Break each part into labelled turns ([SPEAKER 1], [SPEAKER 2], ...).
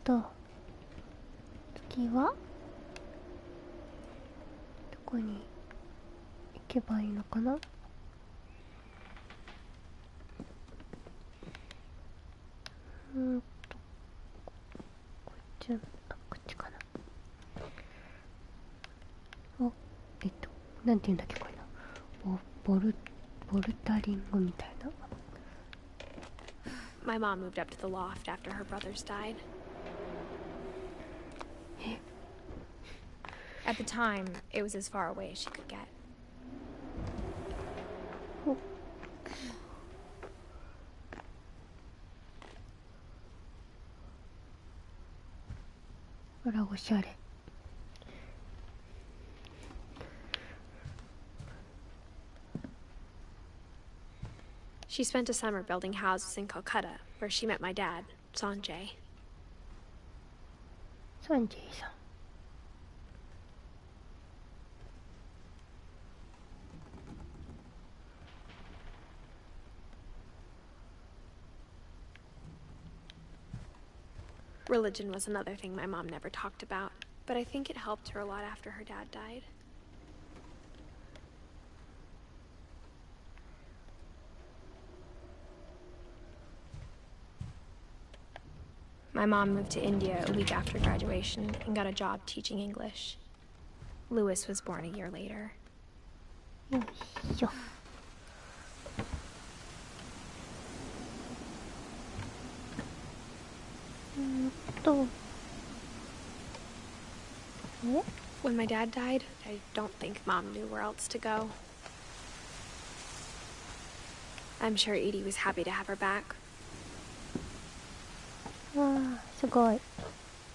[SPEAKER 1] 次はどこに行けばいいのかな。こっちかな。なんていうんだっけこれな。ボルタリングみたいな。
[SPEAKER 2] My mom moved up to the loft after her brothers died. At the time, it was as far away as she could get.
[SPEAKER 1] あら、おしゃれ。
[SPEAKER 2] She spent a summer building houses in Calcutta, where she met my dad, Sanjay.
[SPEAKER 1] サンジェイさん。
[SPEAKER 2] Religion was another thing my mom never talked about, but I think it helped her a lot after her dad died. My mom moved to India a week after graduation and got a job teaching English. Louis was born a year later.
[SPEAKER 1] よいしょ。
[SPEAKER 2] When my dad died, I don't think Mom knew where else to go. I'm sure Edie was happy to have her back.
[SPEAKER 1] わあ、すごい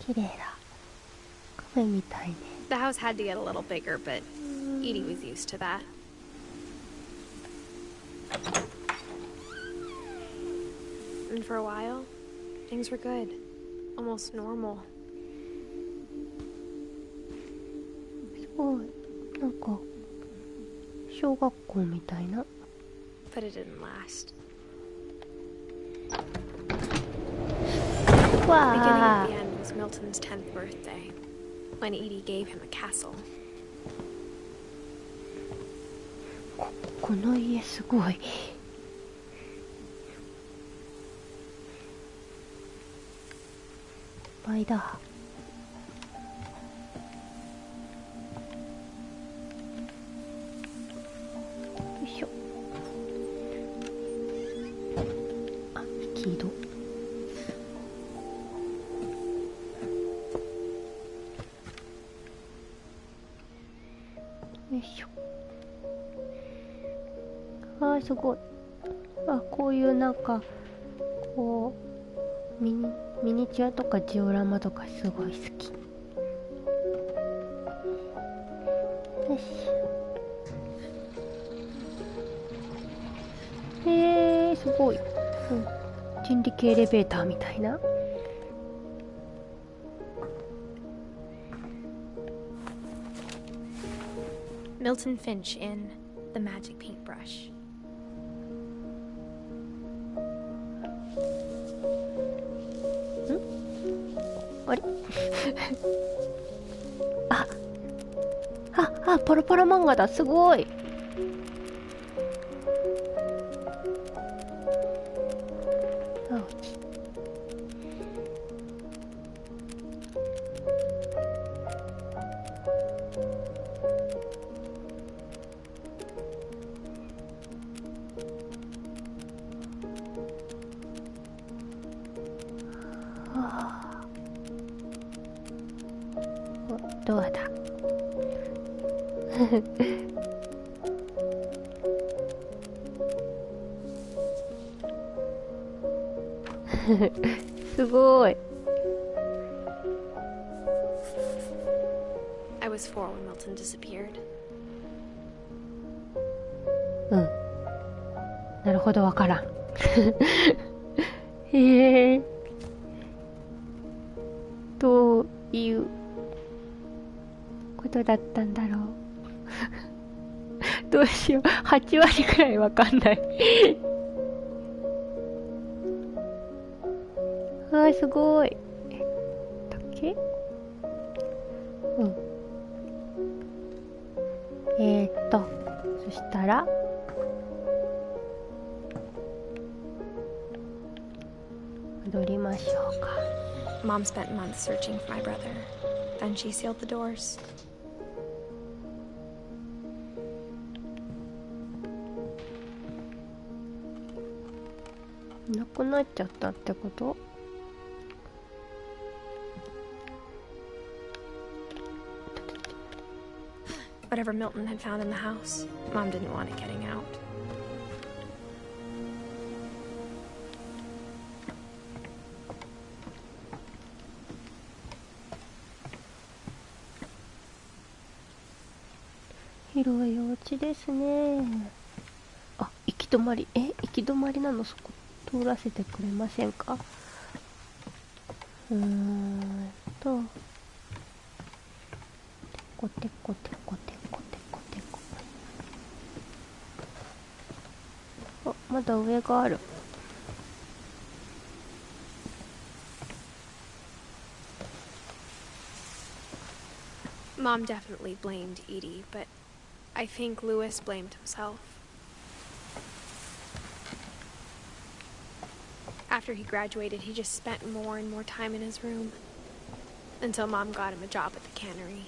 [SPEAKER 1] 綺麗だ。カフェみたいね。
[SPEAKER 2] The house had to get a little bigger, but Edie was used to that. And for a while, things were good. Almost normal.
[SPEAKER 1] すごい。なんか小学校みたいな。
[SPEAKER 2] But it didn't last.
[SPEAKER 1] Wow.
[SPEAKER 2] The beginning of the end was Milton's 10th birthday, when Edie gave him a castle.
[SPEAKER 1] この家すごい。倍だ。よいしょ。あ、引き戸。よいしょ。あー、すごい。あ、こういうなんかこうミニチュアとかジオラマとかすごい好き。よし。すごい、人力エレベーターみたいな。
[SPEAKER 2] Milton Finch in The Magic Paintbrush.
[SPEAKER 1] あれパラパラ漫画だ。すごい。ドアだ。すごい。
[SPEAKER 2] I was 4 when Milton disappeared.
[SPEAKER 1] なるほど、わからん。へえ。どういうことだったんだろう。どうしよう。8割くらいわかんない。すごい。ち？うん。そしたら戻りましょうか。
[SPEAKER 2] Mom spent months searching for my brother. Then she sealed the doors.
[SPEAKER 1] いなくなっちゃったってこと？
[SPEAKER 2] Whatever Milton had found in the house, Mom didn't want it getting out.
[SPEAKER 1] 広いお家ですね。あ、行き止まり。行き止まりなの？そこ通らせてくれませんか？てこてこてこてこてこてこ。あ、まだ上がある。
[SPEAKER 2] Mom definitely blamed Edie, but I think Lewis blamed himself. After he graduated, he just spent more and more time in his room, until Mom got him a job at the cannery.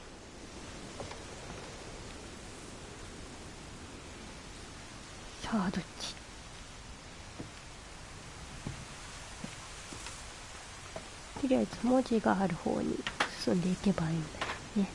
[SPEAKER 1] さあどっち？とりあえず文字がある方に進んでいけばいいんだよね。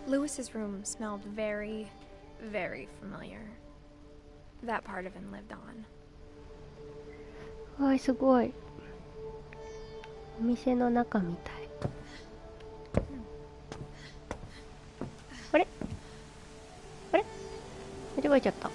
[SPEAKER 2] Lewis's room smelled very, very familiar. That part of him lived on.
[SPEAKER 1] わー、すごい。お店の中みたい。あれ？あれ？間違えちゃった。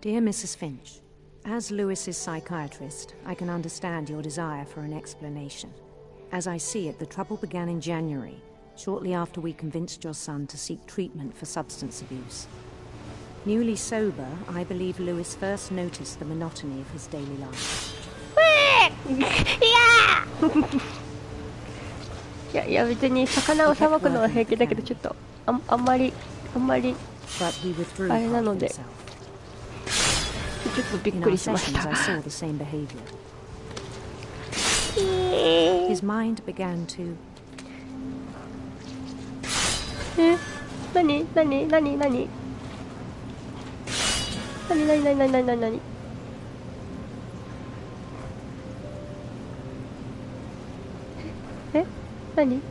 [SPEAKER 3] Dear Mrs. Finch, as Lewis's psychiatrist, I can understand your desire for an explanation. As I see it, the trouble began in January, shortly after we convinced your son to seek treatment for substance abuse. Newly sober, I believe Lewis first noticed the monotony of his daily life.
[SPEAKER 1] いや別に魚をさばくのは平気だけどちょっとあんまりあれなのでちょっとびっくりしました。
[SPEAKER 3] His mind began to
[SPEAKER 1] 何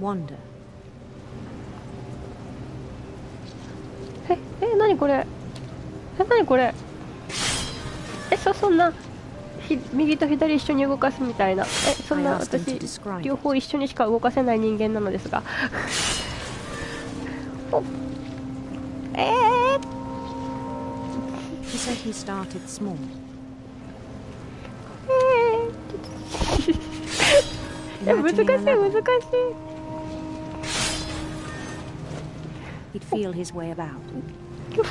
[SPEAKER 3] wander.
[SPEAKER 1] 何これそんな右と左一緒に動かすみたいなそんな私両方一緒にしか動かせない人間なのですが
[SPEAKER 3] He said he started small.
[SPEAKER 1] 難しい
[SPEAKER 3] He'd feel his way about.
[SPEAKER 1] 行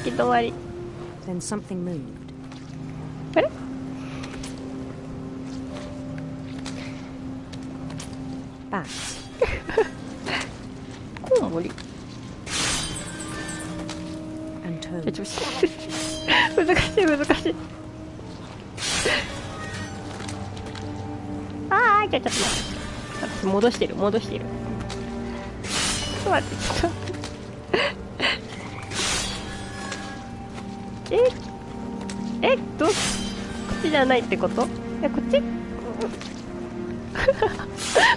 [SPEAKER 1] き止まり
[SPEAKER 3] Then something moved.
[SPEAKER 1] あれ
[SPEAKER 3] Bats.
[SPEAKER 1] コウモリ
[SPEAKER 3] And toads.
[SPEAKER 1] 難しいちょっと待って戻してるちょっと待ってこっちじゃないってこと？こっち？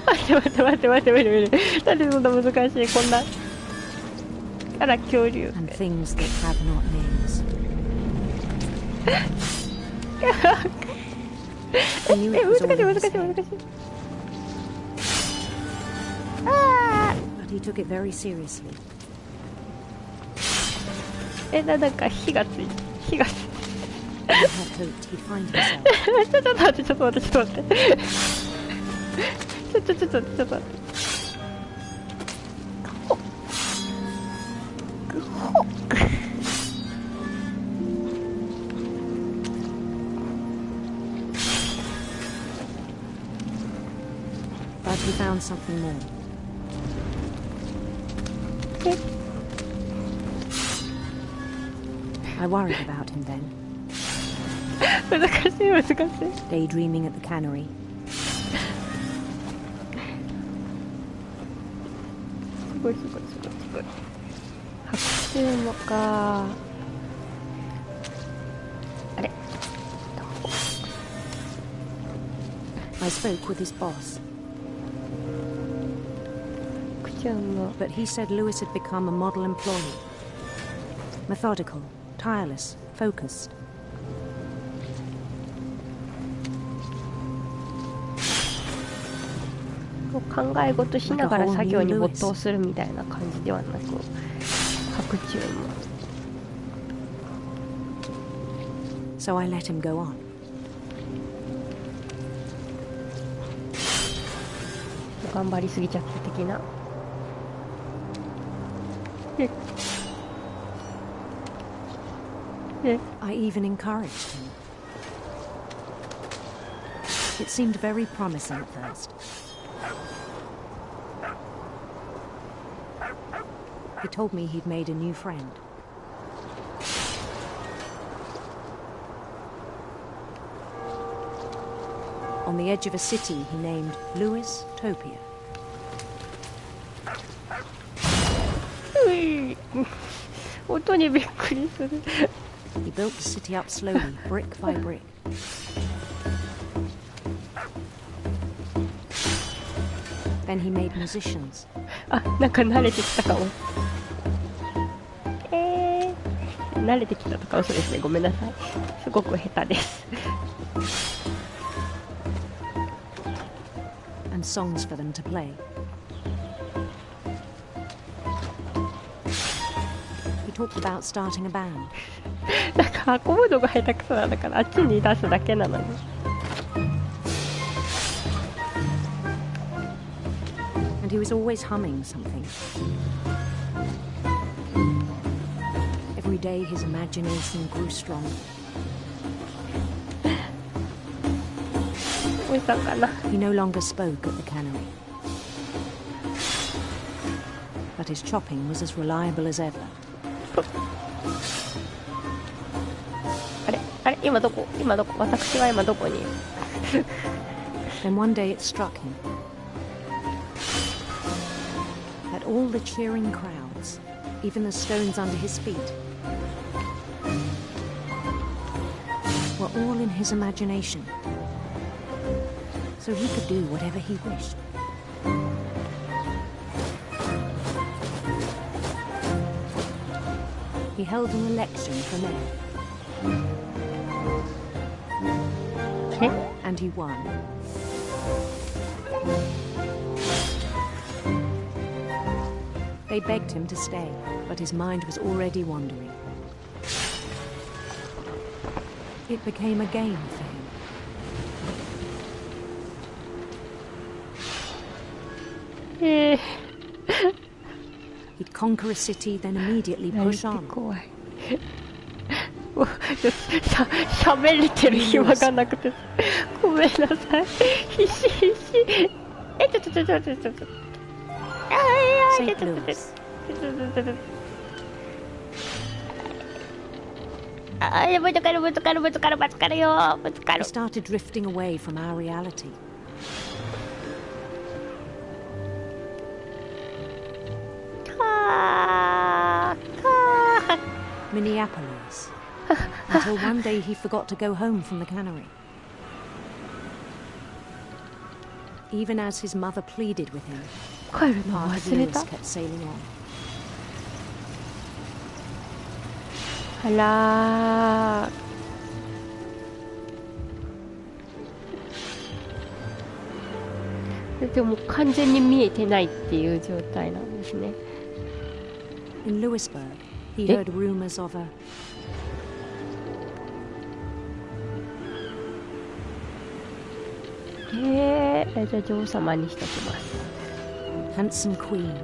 [SPEAKER 1] 待ってなんでそんな難しいこんなあら恐竜
[SPEAKER 3] and things that have not names. I knew it was all in his head, but he took it very seriously.
[SPEAKER 1] なんか火がついて
[SPEAKER 3] I had hoped he'd find himself.
[SPEAKER 1] ちょっと待ってちょっと待ってちょっと待ってちょっと待って
[SPEAKER 3] But he found something more. I worried about him then.
[SPEAKER 1] 難しい
[SPEAKER 3] Daydreaming at the cannery.
[SPEAKER 1] すごい白昼もかあれ
[SPEAKER 3] I spoke with his boss,
[SPEAKER 1] 口はもう
[SPEAKER 3] but he said Lewis had become a model employee. Methodical, tireless, focused.
[SPEAKER 1] 考え事しながら作業に没頭するみたいな感じではなく白昼も
[SPEAKER 3] So I let him go on.
[SPEAKER 1] 頑張りすぎちゃった的な
[SPEAKER 3] I even encouraged him. It seemed very promising at first. He told me he'd made a new friend. On the edge of a city he named Lewis Topia.
[SPEAKER 1] 音にびっくりする
[SPEAKER 3] He built the city up slowly, brick by brick. Then he made musicians.
[SPEAKER 1] あ、なんか慣れてきたかも慣れてきたとか嘘ですね、ごめんなさいすごく下手です
[SPEAKER 3] And songs for them to play. He talked about starting a band.
[SPEAKER 1] なんか運ぶのが下手くそなんだからあっちに出すだけなのに
[SPEAKER 3] And he was always humming something. Every day his imagination grew strong.
[SPEAKER 1] おいさんかな
[SPEAKER 3] He no longer spoke at the cannery. But his chopping was as reliable as ever.
[SPEAKER 1] あれ今どこ私は今どこに
[SPEAKER 3] Then one day it struck him that all the cheering crowds, even the stones under his feet, were all in his imagination. So he could do whatever he wished. He held an election for mayor. And he won. They begged him to stay, but his mind was already wandering. It became a game for him. He'd conquer a city, then immediately push on.
[SPEAKER 1] 喋れてる暇がなくてごめんなさい必死ちょっと
[SPEAKER 3] St. Louis.
[SPEAKER 1] ぶつかるよ
[SPEAKER 3] He started drifting away from our reality. Minneapolis. Until one day he forgot to go home from the cannery. Even as his mother pleaded with him,
[SPEAKER 1] 帰るの
[SPEAKER 3] part of
[SPEAKER 1] 忘れ
[SPEAKER 3] Lewis
[SPEAKER 1] た
[SPEAKER 3] kept sailing on.
[SPEAKER 1] あらー、でも完全に見えてないっていう状態なんですね。
[SPEAKER 3] In Lewisburg, he heard rumors of a...
[SPEAKER 1] じゃあ女王様にしときます。
[SPEAKER 3] handsome queen.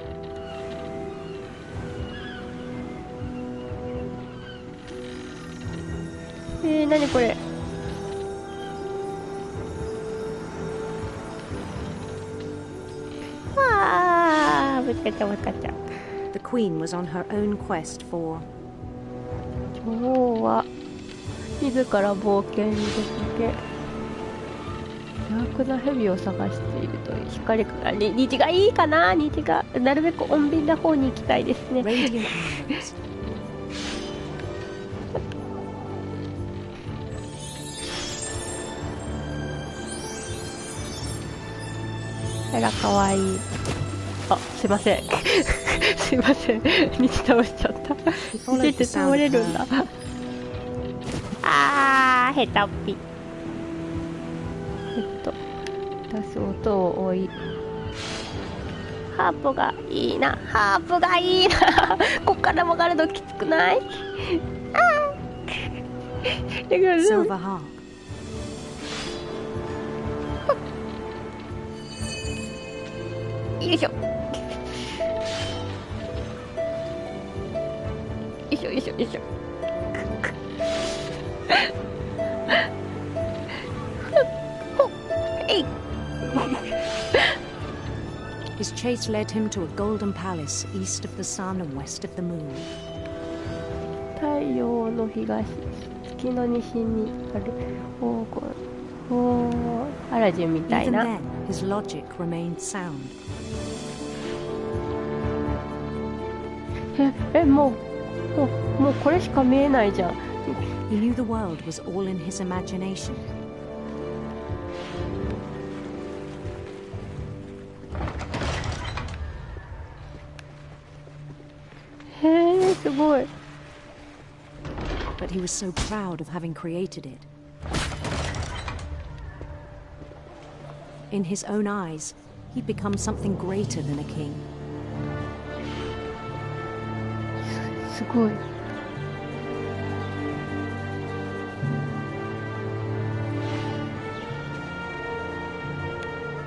[SPEAKER 1] 何これ。わあ、ぶつかっちゃうぶつかっちゃう。
[SPEAKER 3] The queen was on her own quest for...
[SPEAKER 1] 女王は自ら冒険に出かけ、邪悪な蛇を探しているという光が、虹がいいかな。虹がなるべく穏便な方に行きたいですね。
[SPEAKER 3] Radiant Islands.
[SPEAKER 1] あら、かわいい。あ、すいません。すいません。道倒しちゃった。虹って倒れるんだ。あー、へたっぴ。出す音を追い。ハープがいいな。ハープがいいな。こっから曲がるのきつくない？あー。
[SPEAKER 3] Silver harp.
[SPEAKER 1] よいしょ。よいしょよいしょよいしょ。
[SPEAKER 3] His chase led him to a golden palace east of the sun and west of the moon.
[SPEAKER 1] 太陽の東、月の西にある黄金。アラジンみたい
[SPEAKER 3] Even
[SPEAKER 1] な。
[SPEAKER 3] then, his logic remained sound.
[SPEAKER 1] もうこれしか見えないじゃん。
[SPEAKER 3] He knew the world was all in his imagination.
[SPEAKER 1] すごい。
[SPEAKER 3] But he was so proud of having created it. In his own eyes, he'd become something greater than a king.
[SPEAKER 1] すごい。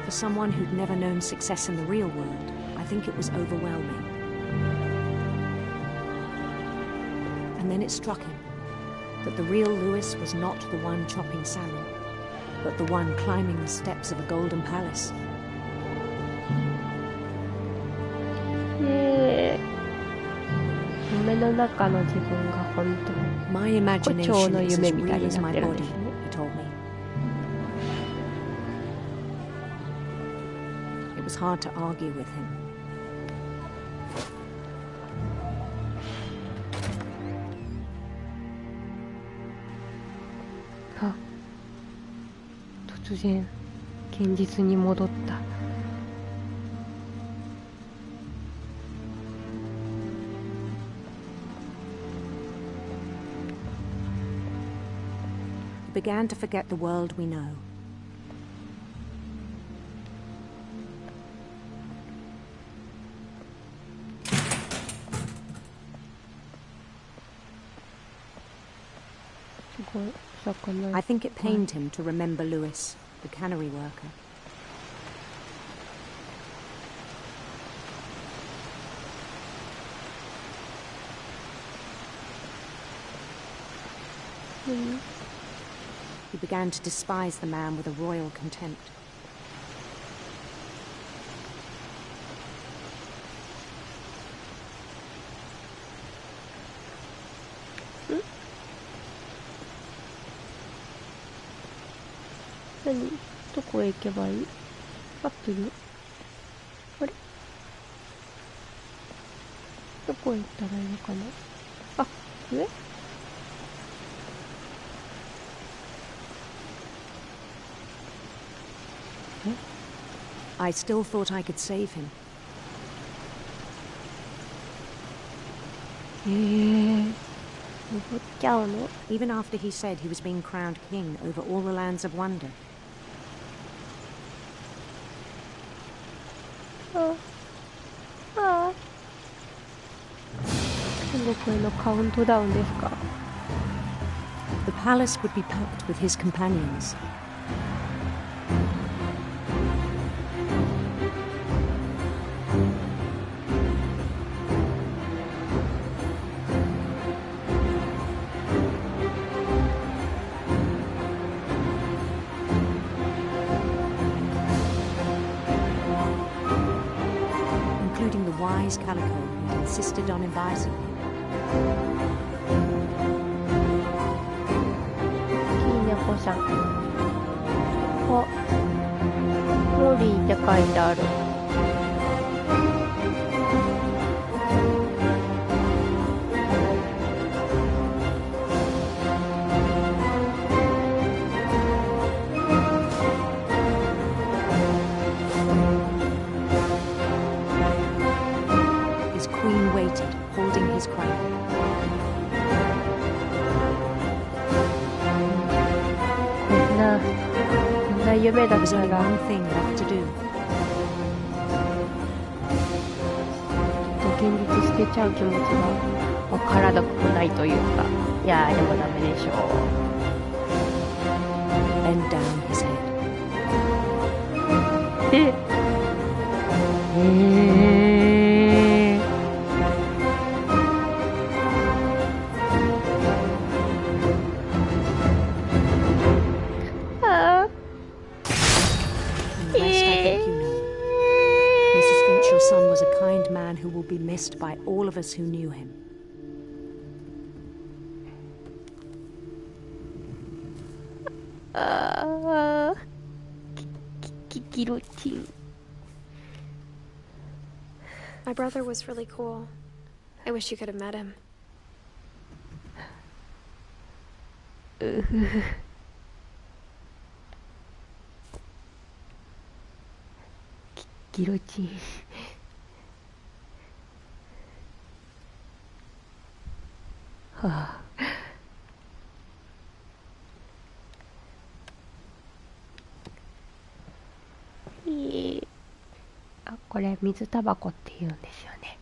[SPEAKER 3] For someone who'd never known success in the real world, I think it was overwhelming. And then it struck him that the real Lewis was not the one chopping salmon, but the one climbing the steps of a golden palace.
[SPEAKER 1] 夢の中の自分が本当
[SPEAKER 3] My
[SPEAKER 1] 胡蝶
[SPEAKER 3] imagination
[SPEAKER 1] の
[SPEAKER 3] is
[SPEAKER 1] 夢
[SPEAKER 3] as
[SPEAKER 1] みたい
[SPEAKER 3] real
[SPEAKER 1] に
[SPEAKER 3] as
[SPEAKER 1] なっ
[SPEAKER 3] my
[SPEAKER 1] てるん
[SPEAKER 3] body,
[SPEAKER 1] ですね。
[SPEAKER 3] he told me. It was hard to argue with him.
[SPEAKER 1] あ、突然現実に戻った。
[SPEAKER 3] He began to forget the world we know. I think it pained him to remember Lewis, the cannery worker.
[SPEAKER 1] うん。
[SPEAKER 3] He began to despise the man with a royal contempt.
[SPEAKER 1] 何？どこへ行けばいい？アプリ？あれ？どこへ行ったらいいのかな？あ、上？
[SPEAKER 3] I still thought I could save him.
[SPEAKER 1] ええ。登っちゃうの？
[SPEAKER 3] Even after he said he was being crowned king over all the lands of wonder.
[SPEAKER 1] 天国へのカウントダウンですか？
[SPEAKER 3] The palace would be packed with his companions. Including the wise Calico who insisted on advising him.
[SPEAKER 1] 猫さん。あ、モリーって書いてある。
[SPEAKER 3] His queen waited, holding his crown.
[SPEAKER 1] こんな夢だっ
[SPEAKER 3] There's
[SPEAKER 1] た
[SPEAKER 3] only
[SPEAKER 1] ら
[SPEAKER 3] one thing left to do.
[SPEAKER 1] 現実捨てちゃう気持ちがわからなくもないというか、いやーでもダメでしょう。
[SPEAKER 3] Bend down his head.
[SPEAKER 1] あ
[SPEAKER 3] And the rest I think you know. Mrs. Finch, your son was a kind man who will be missed by all of us who knew him.
[SPEAKER 1] あギロチン。
[SPEAKER 2] My brother was really cool. I wish you could have met him.
[SPEAKER 1] ギロチン。はあ。あ、これ水タバコって言うんですよね。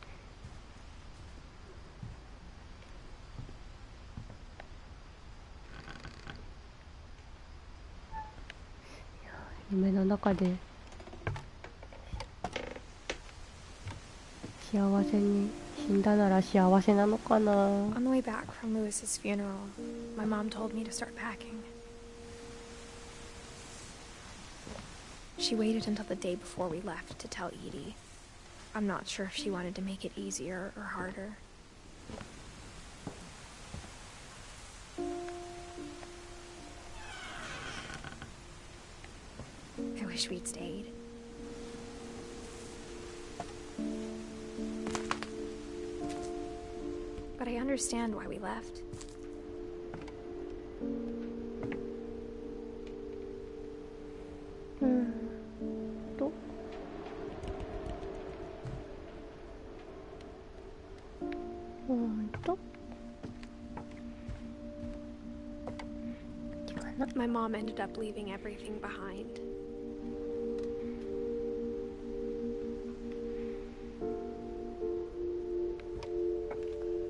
[SPEAKER 1] 夢の中で幸せに死んだなら幸せなのかな。
[SPEAKER 2] On the way back from Lewis's funeral, my mom told me to start packing. She waited until the day before we left to tell Edie. I'm not sure if she wanted to make it easier or harder. I wish we'd stayed. But I understand why we left. My mom ended up leaving everything behind.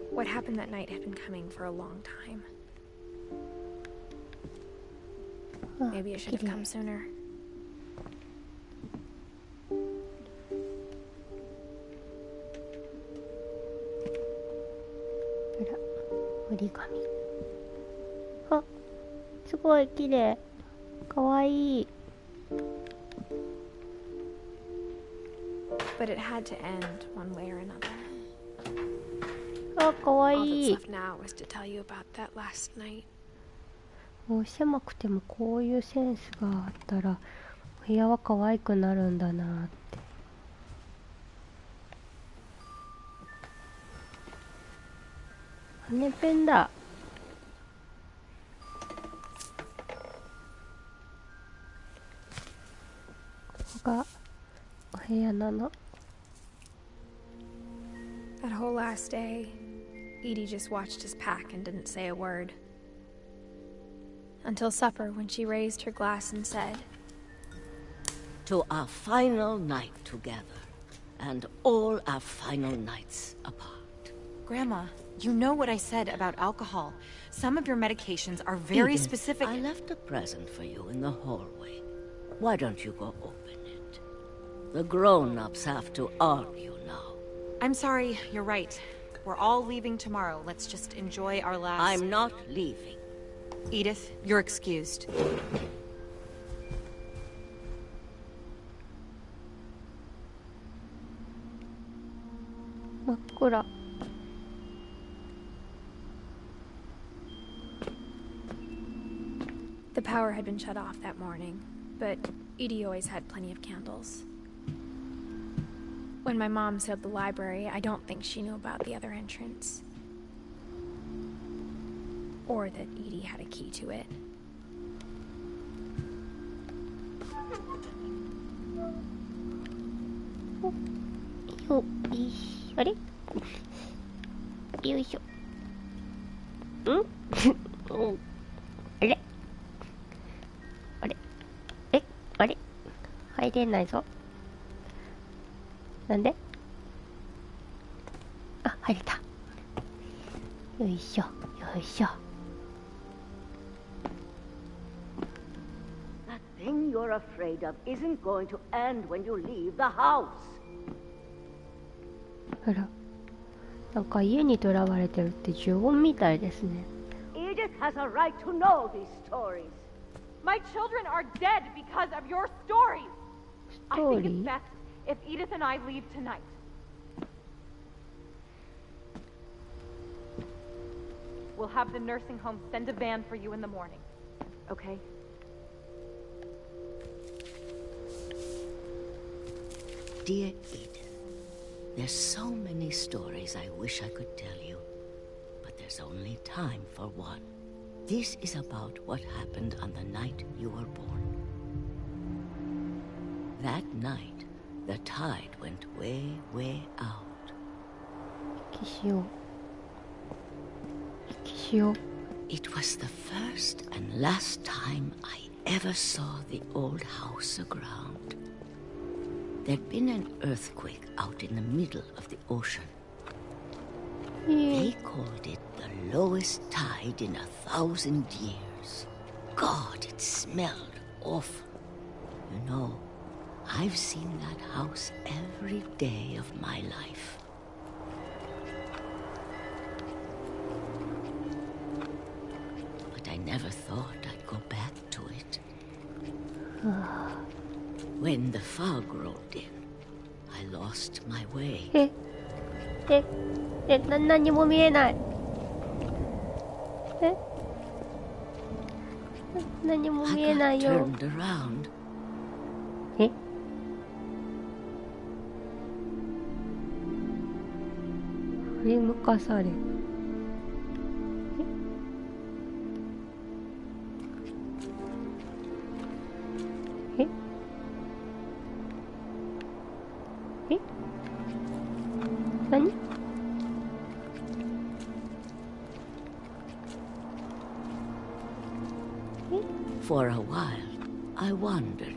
[SPEAKER 2] What happened that night had been coming for a long time. Maybe I should have come sooner.
[SPEAKER 1] 折り紙。あ、すごい綺麗。かわいい。
[SPEAKER 2] But it had to end one way or another.
[SPEAKER 1] あ、かわ
[SPEAKER 2] All
[SPEAKER 1] い
[SPEAKER 2] that's
[SPEAKER 1] い。
[SPEAKER 2] left now was to tell you about that last night.
[SPEAKER 1] もう狭くてもこういうセンスがあったら部屋は可愛くなるんだなって。羽ペンだ。ここがお部屋なの。
[SPEAKER 2] That whole last day, Edie just watched us pack and didn't say a word. Until supper, when she raised her glass and said,
[SPEAKER 4] "To our final night together, and all our final nights apart."
[SPEAKER 5] Grandma, you know what I said about alcohol. Some of your medications are very
[SPEAKER 4] Edith,
[SPEAKER 5] specific.
[SPEAKER 4] I left a present for you in the hallway. Why don't you go open it? The grown-ups have to argue now.
[SPEAKER 5] I'm sorry, you're right. We're all leaving tomorrow. Let's just enjoy our last...
[SPEAKER 4] I'm not leaving.
[SPEAKER 5] Edith, you're excused.
[SPEAKER 1] Makura.
[SPEAKER 2] The power had been shut off that morning, but Edie always had plenty of candles. When my mom sealed the library, I don't think she knew about the other entrance. Or that Edie had a key to it.
[SPEAKER 1] あれよいしょ。あれあれあれ入れないぞ。なんで？あ、入れた。よいしょ、よいしょ。
[SPEAKER 4] That thing you're afraid of isn't going to end when you leave the house.
[SPEAKER 1] あら、なんか家に囚われてるって呪文みたいですね。
[SPEAKER 4] Edith has a right to know these stories.
[SPEAKER 6] My children are dead because of your stories. I think it's
[SPEAKER 1] Story?
[SPEAKER 6] best if Edith and I leave tonight. We'll have the nursing home send a van for you in the morning. Okay?
[SPEAKER 4] Dear Edith, there's so many stories I wish I could tell you, but there's only time for one. This is about what happened on the night you were born. That night, the tide went way, way out.
[SPEAKER 1] 息しよう。息しよう。
[SPEAKER 4] It was the first and last time I ever saw the old house aground. There'd been an earthquake out in the middle of the ocean. They called it the lowest tide in 1,000 years. God, it smelled awful. You know, I've seen that house every day of my life. But I never thought I'd go back to it. When the fog rolled in, I lost my way.
[SPEAKER 1] 何も見えない。何も
[SPEAKER 4] I
[SPEAKER 1] 見えな
[SPEAKER 4] got
[SPEAKER 1] いよ。
[SPEAKER 4] turned around.
[SPEAKER 1] 振り向かされ。え何？
[SPEAKER 4] For a while, I wondered.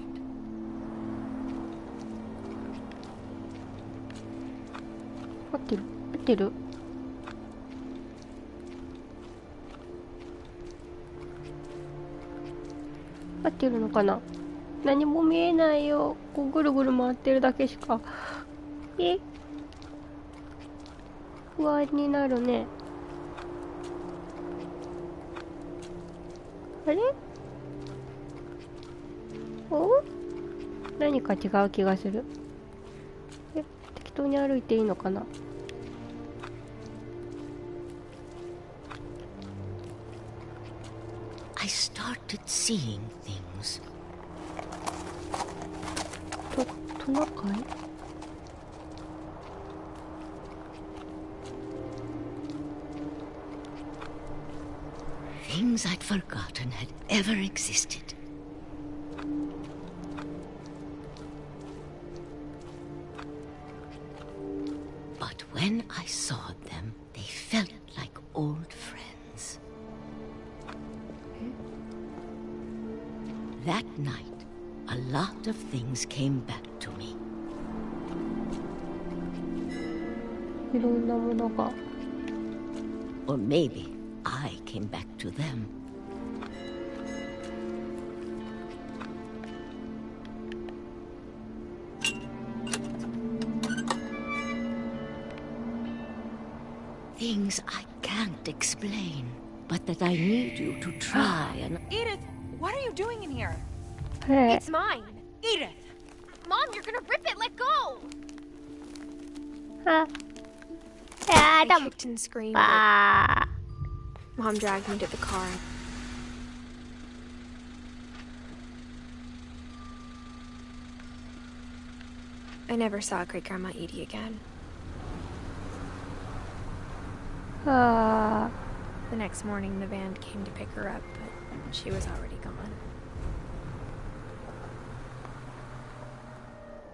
[SPEAKER 1] 合ってる？合ってる？合ってるのかな？何も見えないよ。こうぐるぐる回ってるだけしか。不安になるね。あれ？お？何か違う気がする。適当に歩いていいのかな。
[SPEAKER 4] I started seeing things.
[SPEAKER 1] トナカイ？
[SPEAKER 4] Things I'd forgotten had ever existed. But when I saw them, they felt lot of things came back to me.
[SPEAKER 1] いろんなものが。
[SPEAKER 4] Or maybe I came back to them. Things I can't explain, but that I need you to try and...
[SPEAKER 5] Edith, what are you doing in here?
[SPEAKER 1] Hey.
[SPEAKER 2] It's mine.
[SPEAKER 5] Edith!
[SPEAKER 2] Mom, you're gonna rip it. Let go. I
[SPEAKER 1] Adam.
[SPEAKER 2] kicked and screamed. Mom dragged me to the car. I never saw Great Grandma Edie again. The next morning, the van came to pick her up, but she was already gone.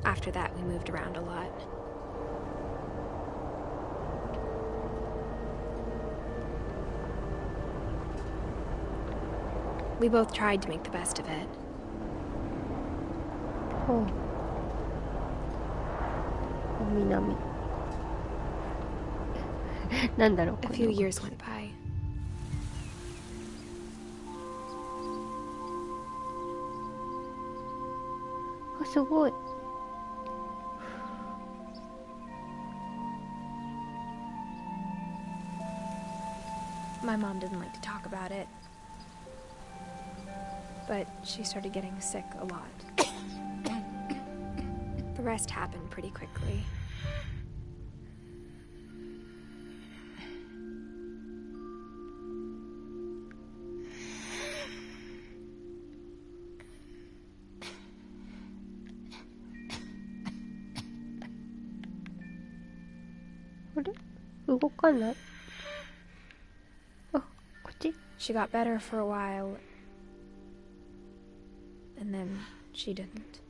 [SPEAKER 2] After that, we moved around a lot. We both tried to make the best of it.
[SPEAKER 1] Oh. 南。なんだろう。
[SPEAKER 2] A few years went by.
[SPEAKER 1] Oh, すごい。
[SPEAKER 2] My mom didn't like to talk about it, but she started getting sick a lot. The rest happened pretty quickly.
[SPEAKER 1] What? 動かない。
[SPEAKER 2] She got better for a while, and then she didn't.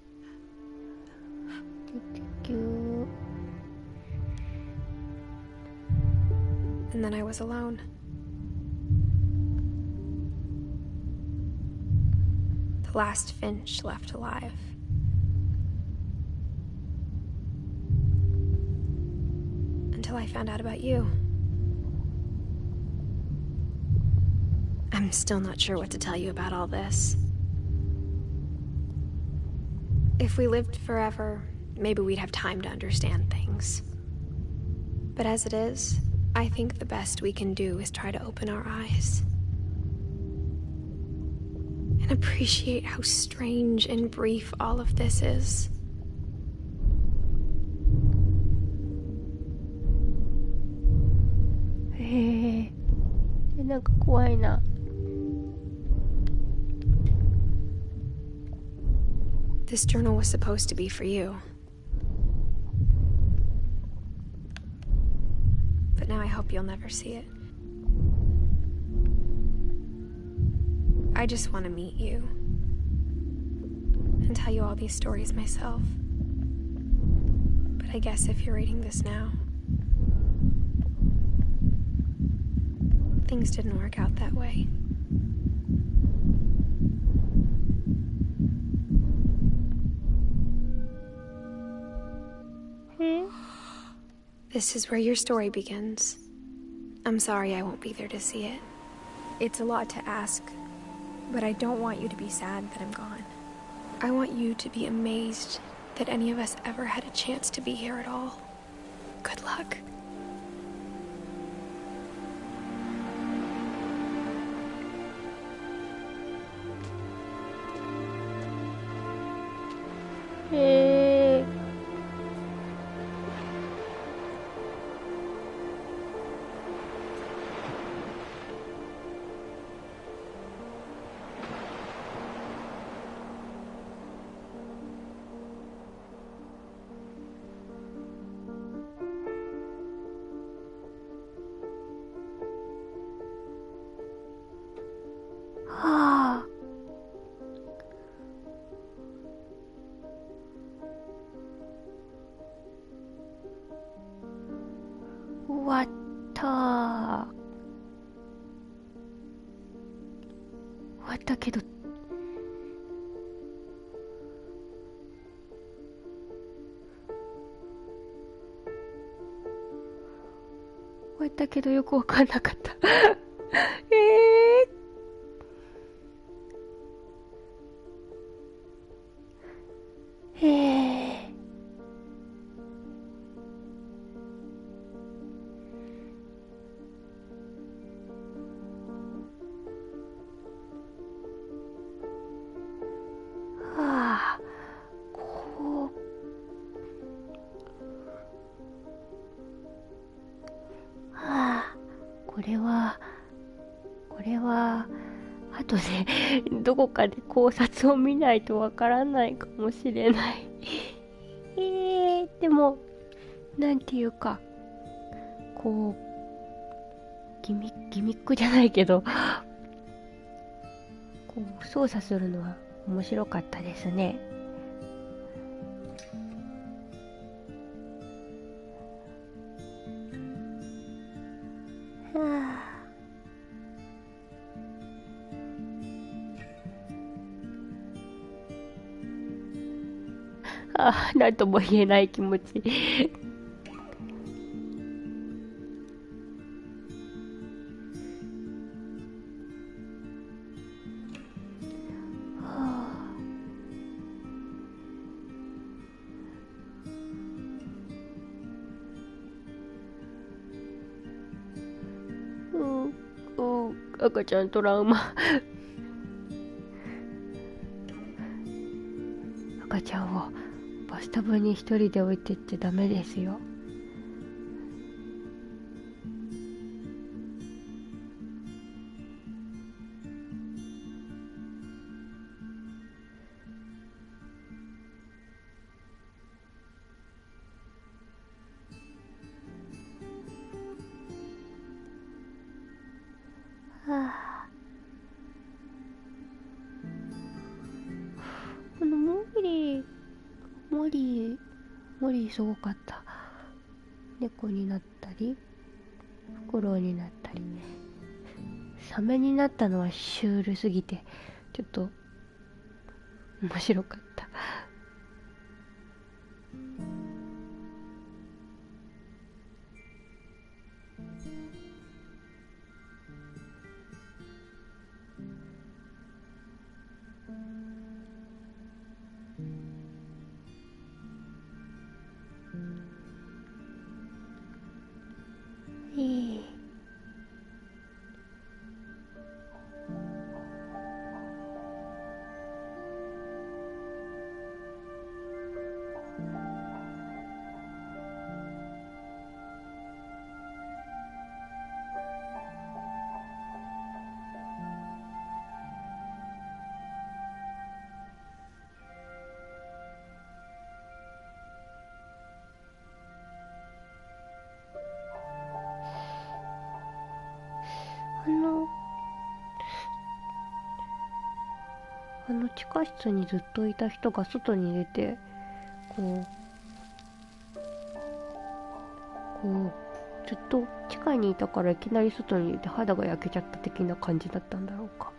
[SPEAKER 2] And then I was alone. The last Finch left alive. Until I found out about you. I'm still not sure what to tell you about all this. If we lived forever, maybe we'd have time to understand things. But as it is, I think the best we can do is try to open our eyes. And appreciate how strange and brief all of this is.
[SPEAKER 1] Hey, なんか怖いな。
[SPEAKER 2] This journal was supposed to be for you. But now I hope you'll never see it. I just want to meet you and tell you all these stories myself. But I guess if you're reading this now, things didn't work out that way. This is where your story begins. I'm sorry I won't be there to see it. It's a lot to ask, but I don't want you to be sad that I'm gone. I want you to be amazed that any of us ever had a chance to be here at all. Good luck.
[SPEAKER 1] Ha. 終わった終わったけどわったけどよくわかんなかったはあ、こう、はあ、これは後でどこかで考察を見ないとわからないかもしれないでもなんていうかこうギミックじゃないけどこう操作するのは面白かったですね。ああ、なんとも言えない気持ち赤ちゃんトラウマ赤ちゃんをバスタブに一人で置いてっちゃダメですよ。このモリーすごかった。猫になったりフクロウになったりサメになったのはシュールすぎてちょっと面白かった。地下室にずっといた人が外に出てこうずっと地下にいたからいきなり外に出て肌が焼けちゃった的な感じだったんだろうか。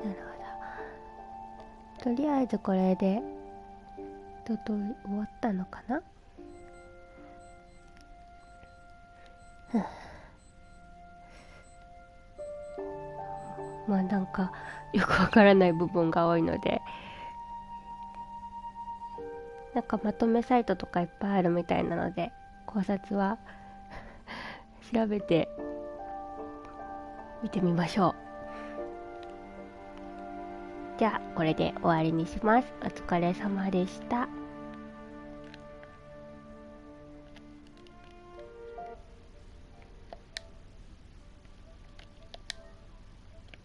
[SPEAKER 1] なるほど。とりあえずこれで一通り終わったのかな。まあなんかよくわからない部分が多いので、なんかまとめサイトとかいっぱいあるみたいなので考察は調べて見てみましょう。じゃあこれで終わりにします。お疲れ様でした。